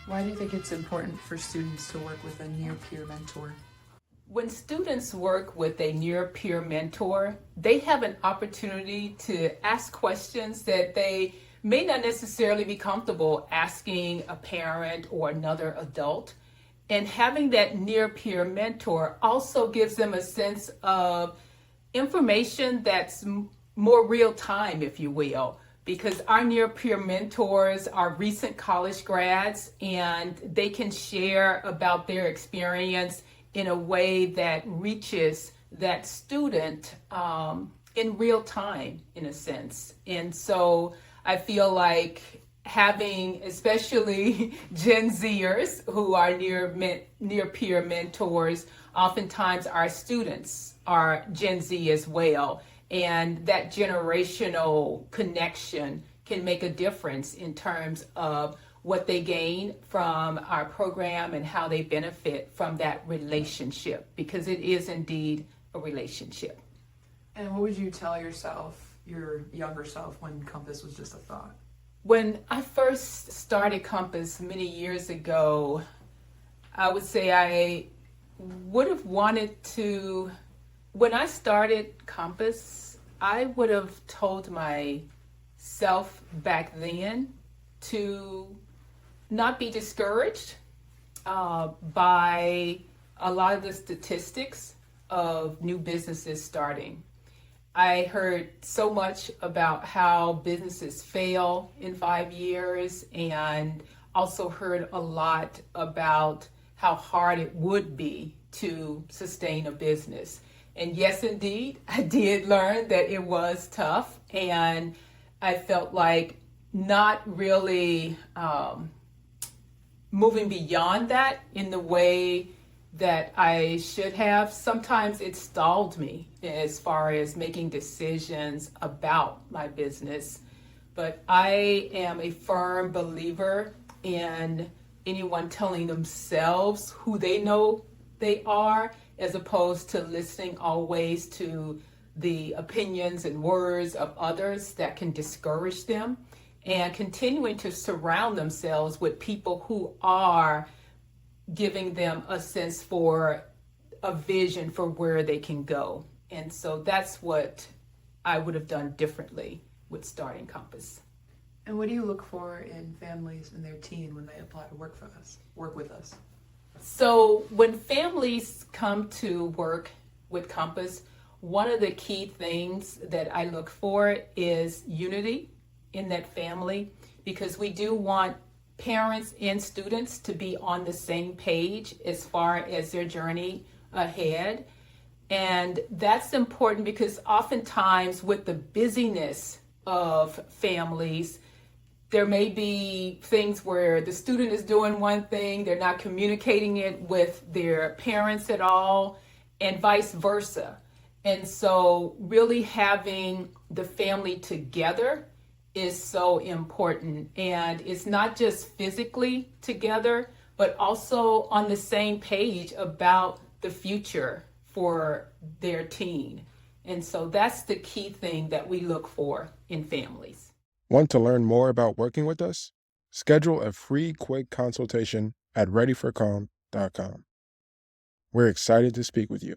Why do you think it's important for students to work with a near-peer mentor? When students work with a near peer mentor, they have an opportunity to ask questions that they may not necessarily be comfortable asking a parent or another adult. And having that near peer mentor also gives them a sense of information that's more real time, if you will, because our near peer mentors are recent college grads and they can share about their experience in a way that reaches that student in real time, in a sense. And so I feel like having, especially Gen Zers who are near peer mentors, oftentimes our students are Gen Z as well. And that generational connection can make a difference in terms of what they gain from our program and how they benefit from that relationship, because it is indeed a relationship. And what would you tell yourself, your younger self, when Compass was just a thought? When I first started Compass many years ago, I would say I would have wanted to, when I started Compass, I would have told myself back then to not be discouraged by a lot of the statistics of new businesses starting. I heard so much about how businesses fail in 5 years, and also heard a lot about how hard it would be to sustain a business. And yes, indeed, I did learn that it was tough, and I felt like not really moving beyond that in the way that I should have. Sometimes it stalled me as far as making decisions about my business. But I am a firm believer in anyone telling themselves who they know they are, as opposed to listening always to the opinions and words of others that can discourage them, and continuing to surround themselves with people who are giving them a sense for a vision for where they can go. And so that's what I would have done differently with starting Compass. And what do you look for in families and their teen when they apply to work with us? So when families come to work with Compass, one of the key things that I look for is unity in that family, because we do want parents and students to be on the same page as far as their journey ahead. And that's important because oftentimes with the busyness of families, there may be things where the student is doing one thing, they're not communicating it with their parents at all, and vice versa. And so really having the family together is so important. And it's not just physically together, but also on the same page about the future for their teen. And so that's the key thing that we look for in families. Want to learn more about working with us? Schedule a free quick consultation at readyforcalm.com. We're excited to speak with you.